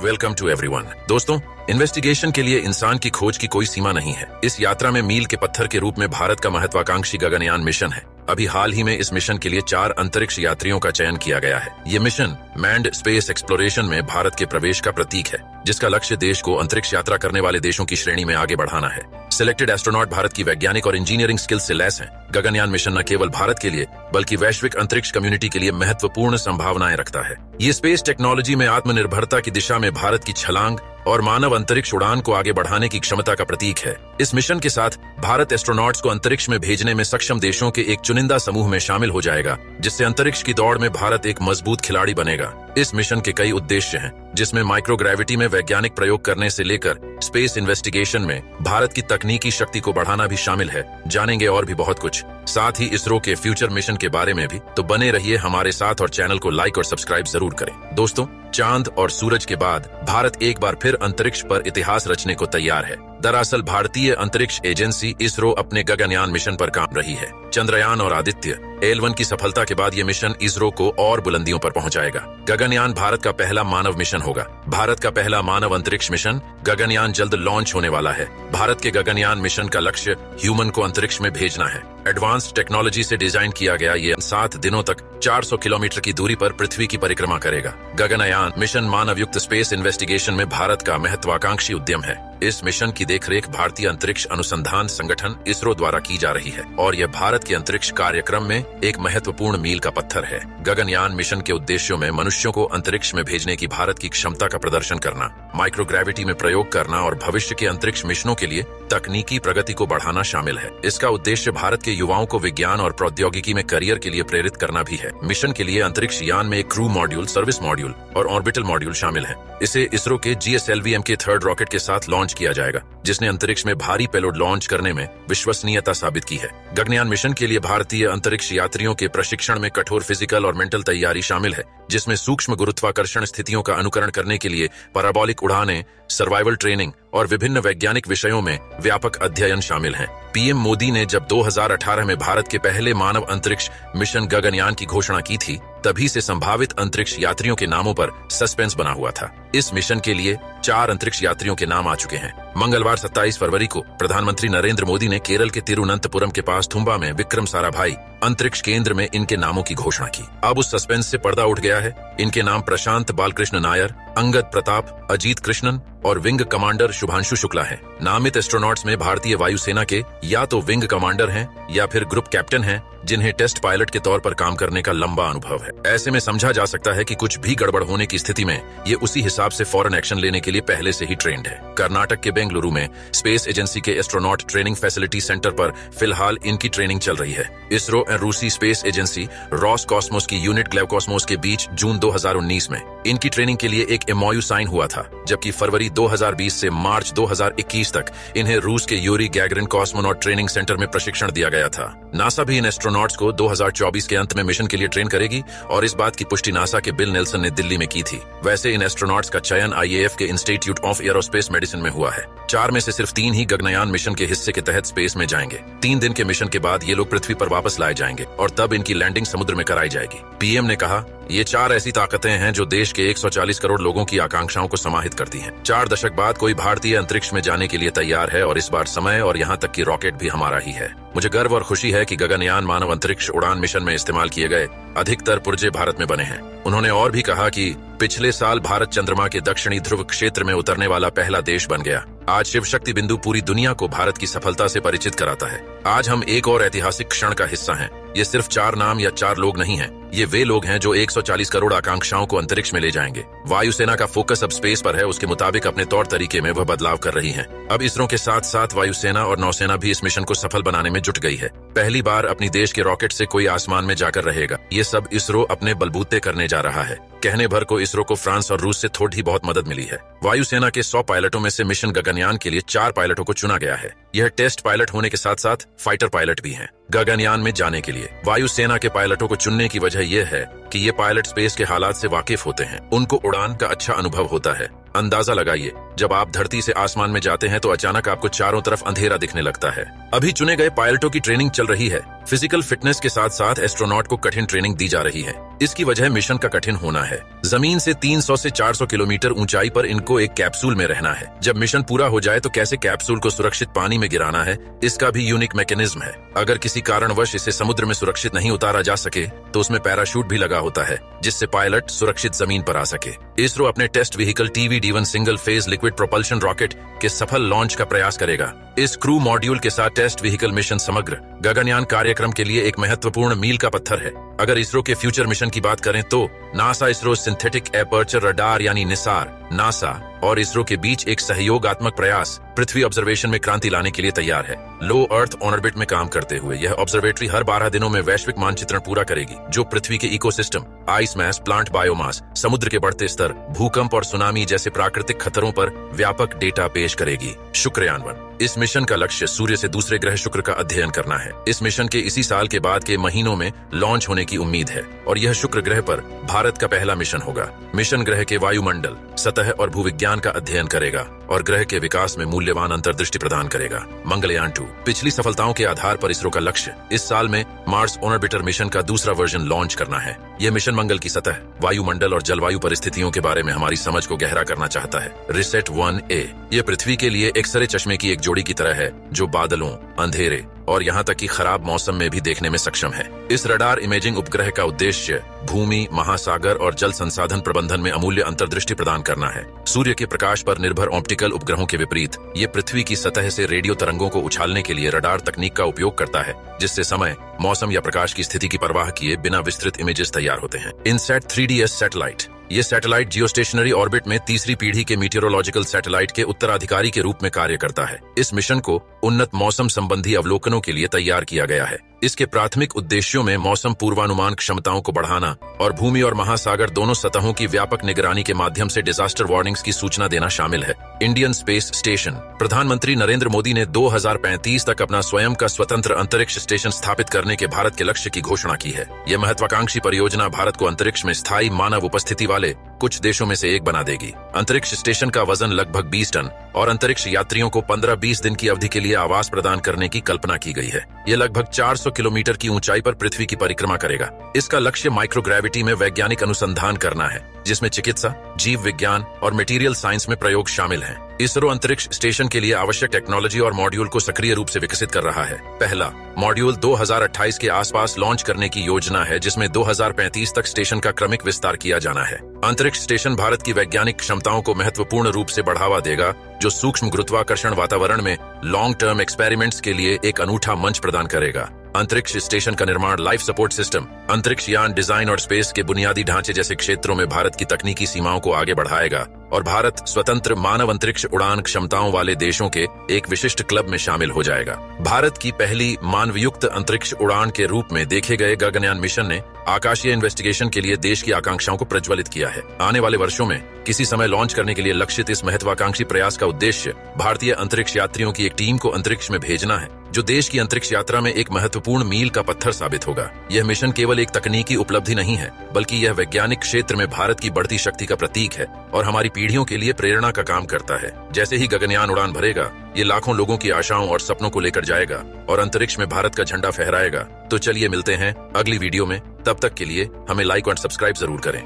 Welcome to everyone. दोस्तों, investigation के लिए इंसान की खोज की कोई सीमा नहीं है। इस यात्रा में मील के पत्थर के रूप में भारत का महत्वाकांक्षी गगनयान मिशन है। अभी हाल ही में इस मिशन के लिए 4 अंतरिक्ष यात्रियों का चयन किया गया है। ये मिशन मैन्ड स्पेस एक्सप्लोरेशन में भारत के प्रवेश का प्रतीक है, जिसका लक्ष्य देश को अंतरिक्ष यात्रा करने वाले देशों की श्रेणी में आगे बढ़ाना है। सिलेक्टेड एस्ट्रोनॉट भारत की वैज्ञानिक और इंजीनियरिंग स्किल्स से लैस हैं। गगनयान मिशन न केवल भारत के लिए बल्कि वैश्विक अंतरिक्ष कम्युनिटी के लिए महत्वपूर्ण संभावनाएं रखता है। ये स्पेस टेक्नोलॉजी में आत्मनिर्भरता की दिशा में भारत की छलांग और मानव अंतरिक्ष उड़ान को आगे बढ़ाने की क्षमता का प्रतीक है। इस मिशन के साथ भारत एस्ट्रोनॉट्स को अंतरिक्ष में भेजने में सक्षम देशों के एक चुनिंदा समूह में शामिल हो जाएगा, जिससे अंतरिक्ष की दौड़ में भारत एक मजबूत खिलाड़ी बनेगा। इस मिशन के कई उद्देश्य हैं, जिसमें माइक्रोग्रेविटी में वैज्ञानिक प्रयोग करने से लेकर स्पेस इन्वेस्टिगेशन में भारत की तकनीकी शक्ति को बढ़ाना भी शामिल है। जानेंगे और भी बहुत कुछ, साथ ही इसरो के फ्यूचर मिशन के बारे में भी। तो बने रहिए हमारे साथ और चैनल को लाइक और सब्सक्राइब जरूर करें। दोस्तों, चांद और सूरज के बाद भारत एक बार फिर अंतरिक्ष पर इतिहास रचने को तैयार है। दरअसल भारतीय अंतरिक्ष एजेंसी इसरो अपने गगनयान मिशन पर काम रही है। चंद्रयान और आदित्य L1 की सफलता के बाद ये मिशन इसरो को और बुलंदियों पर पहुंचाएगा। गगनयान भारत का पहला मानव मिशन होगा। भारत का पहला मानव अंतरिक्ष मिशन गगनयान जल्द लॉन्च होने वाला है। भारत के गगनयान मिशन का लक्ष्य ह्यूमन को अंतरिक्ष में भेजना है। एडवांस्ड टेक्नोलॉजी से डिजाइन किया गया ये 7 दिनों तक 400 किलोमीटर की दूरी पर पृथ्वी की परिक्रमा करेगा। गगनयान मिशन मानव युक्त स्पेस इन्वेस्टिगेशन में भारत का महत्वाकांक्षी उद्यम है। इस मिशन की देखरेख भारतीय अंतरिक्ष अनुसंधान संगठन इसरो द्वारा की जा रही है और यह भारत के अंतरिक्ष कार्यक्रम में एक महत्वपूर्ण मील का पत्थर है। गगनयान मिशन के उद्देश्यों में मनुष्यों को अंतरिक्ष में भेजने की भारत की क्षमता का प्रदर्शन करना, माइक्रोग्रेविटी में प्रयोग करना और भविष्य के अंतरिक्ष मिशनों के लिए तकनीकी प्रगति को बढ़ाना शामिल है। इसका उद्देश्य भारत के युवाओं को विज्ञान और प्रौद्योगिकी में करियर के लिए प्रेरित करना भी है। मिशन के लिए अंतरिक्ष यान में एक क्रू मॉड्यूल, सर्विस मॉड्यूल और ऑर्बिटल मॉड्यूल शामिल है। इसे इसरो के GSLV-M के 3rd रॉकेट के साथ लॉन्च किया जाएगा, जिसने अंतरिक्ष में भारी पेलोड लॉन्च करने में विश्वसनीयता साबित की है। गगनयान मिशन के लिए भारतीय अंतरिक्ष यात्रियों के प्रशिक्षण में कठोर फिजिकल और मेंटल तैयारी शामिल है, जिसमें सूक्ष्म गुरुत्वाकर्षण स्थितियों का अनुकरण करने के लिए पैराबोलिक उड़ानें, सर्वाइवल ट्रेनिंग और विभिन्न वैज्ञानिक विषयों में व्यापक अध्ययन शामिल हैं। पीएम मोदी ने जब 2018 में भारत के पहले मानव अंतरिक्ष मिशन गगनयान की घोषणा की थी, तभी से संभावित अंतरिक्ष यात्रियों के नामों पर सस्पेंस बना हुआ था। इस मिशन के लिए 4 अंतरिक्ष यात्रियों के नाम आ चुके हैं। मंगलवार 27 फरवरी को प्रधानमंत्री नरेंद्र मोदी ने केरल के तिरुवनंतपुरम के पास थुम्बा में विक्रम साराभाई अंतरिक्ष केंद्र में इनके नामों की घोषणा की। अब उस सस्पेंस से पर्दा उठ गया है। इनके नाम प्रशांत बालकृष्ण नायर, अंगद प्रताप, अजीत कृष्णन और विंग कमांडर शुभांशु शुक्ला हैं। नामित एस्ट्रोनॉट्स में भारतीय वायुसेना के या तो विंग कमांडर हैं या फिर ग्रुप कैप्टन हैं, जिन्हें टेस्ट पायलट के तौर पर काम करने का लंबा अनुभव है। ऐसे में समझा जा सकता है कि कुछ भी गड़बड़ होने की स्थिति में ये उसी हिसाब से फौरन एक्शन लेने के लिए पहले से ही ट्रेंड है। कर्नाटक के बेंगलुरु में स्पेस एजेंसी के एस्ट्रोनॉट ट्रेनिंग फैसिलिटी सेंटर पर फिलहाल इनकी ट्रेनिंग चल रही है। इसरो और रूसी स्पेस एजेंसी रॉसकॉस्मोस की यूनिट ग्लेवकॉस्मोस के बीच जून 2019 में इनकी ट्रेनिंग के लिए एक MOU साइन हुआ था, जबकि फरवरी 2020 से मार्च 2021 तक इन्हें रूस के Yuri Gagarin cosmonaut training centre में प्रशिक्षण दिया गया था। नासा भी इन एस्ट्रोनॉट्स को 2024 के अंत में मिशन के लिए ट्रेन करेगी और इस बात की पुष्टि नासा के बिल नेल्सन ने दिल्ली में की थी। वैसे इन एस्ट्रोनॉट्स का चयन IAF के इंस्टीट्यूट ऑफ एरोस्पेस मेडिसिन में हुआ है। 4 में से सिर्फ 3 ही गगनयान मिशन के हिस्से के तहत स्पेस में जाएंगे। 3 दिन के मिशन के बाद ये लोग पृथ्वी पर वापस लाए जाएंगे और तब इनकी लैंडिंग समुद्र में कराई जाएगी। PM ने कहा, ये 4 ऐसी ताकतें हैं जो देश के 140 करोड़ लोगों की आकांक्षाओं को समाहित करती हैं। 4 दशक बाद कोई भारतीय अंतरिक्ष में जाने के लिए तैयार है और इस बार समय और यहाँ तक कि रॉकेट भी हमारा ही है। मुझे गर्व और खुशी है कि गगनयान मानव अंतरिक्ष उड़ान मिशन में इस्तेमाल किए गए अधिकतर पुर्जे भारत में बने हैं। उन्होंने और भी कहा कि पिछले साल भारत चंद्रमा के दक्षिणी ध्रुव क्षेत्र में उतरने वाला पहला देश बन गया। आज शिव शक्ति बिंदु पूरी दुनिया को भारत की सफलता से परिचित कराता है। आज हम एक और ऐतिहासिक क्षण का हिस्सा हैं। ये सिर्फ 4 नाम या 4 लोग नहीं हैं। ये वे लोग हैं जो 140 करोड़ आकांक्षाओं को अंतरिक्ष में ले जाएंगे। वायुसेना का फोकस अब स्पेस पर है, उसके मुताबिक अपने तौर तरीके में वह बदलाव कर रही है। अब इसरो के साथ साथ वायुसेना और नौसेना भी इस मिशन को सफल बनाने में जुट गई है। पहली बार अपनी देश के रॉकेट से कोई आसमान में जाकर रहेगा। ये सब इसरो अपने बलबूते करने जा रहा है। कहने भर को इसरो को फ्रांस और रूस से थोड़ी बहुत मदद मिली है। वायुसेना के 100 पायलटों में से मिशन गगनयान के लिए 4 पायलटों को चुना गया है। यह टेस्ट पायलट होने के साथ साथ फाइटर पायलट भी हैं। गगनयान में जाने के लिए वायुसेना के पायलटों को चुनने की वजह यह है कि ये पायलट स्पेस के हालात से वाकिफ होते हैं। उनको उड़ान का अच्छा अनुभव होता है। अंदाजा लगाइए, जब आप धरती से आसमान में जाते हैं तो अचानक आपको चारों तरफ अंधेरा दिखने लगता है। अभी चुने गए पायलटों की ट्रेनिंग चल रही है। फिजिकल फिटनेस के साथ साथ एस्ट्रोनॉट को कठिन ट्रेनिंग दी जा रही है। इसकी वजह मिशन का कठिन होना है। जमीन से 300 से 400 किलोमीटर ऊंचाई पर इनको एक कैप्सूल में रहना है। जब मिशन पूरा हो जाए तो कैसे कैप्सूल को सुरक्षित पानी में गिराना है, इसका भी यूनिक मैकेनिज्म है। अगर किसी कारणवश इसे समुद्र में सुरक्षित नहीं उतारा जा सके तो उसमें पैराशूट भी लगा होता है, जिससे पायलट सुरक्षित जमीन पर आ सके। इसरो अपने test vehicle TVD-1 single phase liquid propulsion rocket के सफल लॉन्च का प्रयास करेगा। इस क्रू मॉड्यूल के साथ टेस्ट व्हीकल मिशन समग्र गगनयान कार्यक्रम के लिए एक महत्वपूर्ण मील का पत्थर है। अगर इसरो के फ्यूचर मिशन की बात करें तो NASA ISRO synthetic aperture radar यानी निसार नासा और इसरो के बीच एक सहयोगात्मक प्रयास पृथ्वी ऑब्जर्वेशन में क्रांति लाने के लिए तैयार है। लो अर्थ ऑर्बिट में काम करते हुए यह ऑब्जर्वेटरी हर 12 दिनों में वैश्विक मानचित्रण पूरा करेगी, जो पृथ्वी के ecosystem, ice mass, plant biomass, समुद्र के बढ़ते स्तर, भूकंप और सुनामी जैसे प्राकृतिक खतरों पर व्यापक डेटा पेश करेगी। शुक्रयान-1 इस मिशन का लक्ष्य सूर्य से दूसरे ग्रह शुक्र का अध्ययन करना है। इस मिशन के इसी साल के बाद के महीनों में लॉन्च होने की उम्मीद है और यह शुक्र ग्रह पर भारत का पहला मिशन होगा। मिशन ग्रह के वायुमंडल, सतह और भूविज्ञान का अध्ययन करेगा और ग्रह के विकास में मूल्यवान अंतर्दृष्टि प्रदान करेगा। मंगलयान-2 पिछली सफलताओं के आधार पर इसरो का लक्ष्य इस साल में मार्स ऑर्बिटर मिशन का दूसरा वर्जन लॉन्च करना है। यह मिशन मंगल की सतह, वायुमंडल और जलवायु परिस्थितियों के बारे में हमारी समझ को गहरा करना चाहता है। रिसेट-1A यह पृथ्वी के लिए एक्सरे चश्मे की एक जोड़ी की तरह है, जो बादलों, अंधेरे और यहाँ तक कि खराब मौसम में भी देखने में सक्षम है। इस रडार इमेजिंग उपग्रह का उद्देश्य भूमि, महासागर और जल संसाधन प्रबंधन में अमूल्य अंतर्दृष्टि प्रदान करना है। सूर्य के प्रकाश पर निर्भर ऑप्टिकल उपग्रहों के विपरीत ये पृथ्वी की सतह से रेडियो तरंगों को उछालने के लिए रडार तकनीक का उपयोग करता है, जिससे समय, मौसम या प्रकाश की स्थिति की परवाह किए बिना विस्तृत इमेजेस तैयार होते हैं। इनसैट 3DS सैटेलाइट ये सैटेलाइट जियोस्टेशनरी ऑर्बिट में तीसरी पीढ़ी के मीटियोरोलॉजिकल सैटेलाइट के उत्तराधिकारी के रूप में कार्य करता है। इस मिशन को उन्नत मौसम संबंधी अवलोकनों के लिए तैयार किया गया है। इसके प्राथमिक उद्देश्यों में मौसम पूर्वानुमान क्षमताओं को बढ़ाना और भूमि और महासागर दोनों सतहों की व्यापक निगरानी के माध्यम से डिजास्टर वार्निंग्स की सूचना देना शामिल है। इंडियन स्पेस स्टेशन प्रधानमंत्री नरेंद्र मोदी ने 2035 तक अपना स्वयं का स्वतंत्र अंतरिक्ष स्टेशन स्थापित करने के भारत के लक्ष्य की घोषणा की है। यह महत्वाकांक्षी परियोजना भारत को अंतरिक्ष में स्थायी मानव उपस्थिति वाले कुछ देशों में से एक बना देगी। अंतरिक्ष स्टेशन का वजन लगभग 20 टन और अंतरिक्ष यात्रियों को 15-20 दिन की अवधि के लिए आवास प्रदान करने की कल्पना की गई है। यह लगभग 400 किलोमीटर की ऊंचाई पर पृथ्वी की परिक्रमा करेगा। इसका लक्ष्य माइक्रोग्रेविटी में वैज्ञानिक अनुसंधान करना है, जिसमें चिकित्सा, जीव विज्ञान और मटेरियल साइंस में प्रयोग शामिल हैं। इसरो अंतरिक्ष स्टेशन के लिए आवश्यक टेक्नोलॉजी और मॉड्यूल को सक्रिय रूप से विकसित कर रहा है। पहला मॉड्यूल 2028 के आसपास लॉन्च करने की योजना है, जिसमें 2035 तक स्टेशन का क्रमिक विस्तार किया जाना है। अंतरिक्ष स्टेशन भारत की वैज्ञानिक क्षमताओं को महत्वपूर्ण रूप से बढ़ावा देगा, जो सूक्ष्म गुरुत्वाकर्षण वातावरण में लॉन्ग टर्म एक्सपेरिमेंट्स के लिए एक अनूठा मंच प्रदान करेगा। अंतरिक्ष स्टेशन का निर्माण, लाइफ सपोर्ट सिस्टम, अंतरिक्ष यान डिजाइन और स्पेस के बुनियादी ढांचे जैसे क्षेत्रों में भारत की तकनीकी सीमाओं को आगे बढ़ाएगा और भारत स्वतंत्र मानव अंतरिक्ष उड़ान क्षमताओं वाले देशों के एक विशिष्ट क्लब में शामिल हो जाएगा। भारत की पहली मानवयुक्त अंतरिक्ष उड़ान के रूप में देखे गए गगनयान मिशन ने आकाशीय इन्वेस्टिगेशन के लिए देश की आकांक्षाओं को प्रज्वलित किया है। आने वाले वर्षों में किसी समय लॉन्च करने के लिए लक्षित इस महत्वाकांक्षी प्रयास का उद्देश्य भारतीय अंतरिक्ष यात्रियों की एक टीम को अंतरिक्ष में भेजना है, जो देश की अंतरिक्ष यात्रा में एक महत्वपूर्ण मील का पत्थर साबित होगा। यह मिशन केवल एक तकनीकी उपलब्धि नहीं है, बल्कि यह वैज्ञानिक क्षेत्र में भारत की बढ़ती शक्ति का प्रतीक है और हमारी पीढ़ियों के लिए प्रेरणा का काम करता है। जैसे ही गगनयान उड़ान भरेगा, ये लाखों लोगों की आशाओं और सपनों को लेकर जाएगा और अंतरिक्ष में भारत का झंडा फहराएगा। तो चलिए मिलते हैं अगली वीडियो में। तब तक के लिए हमें लाइक और सब्सक्राइब जरूर करें।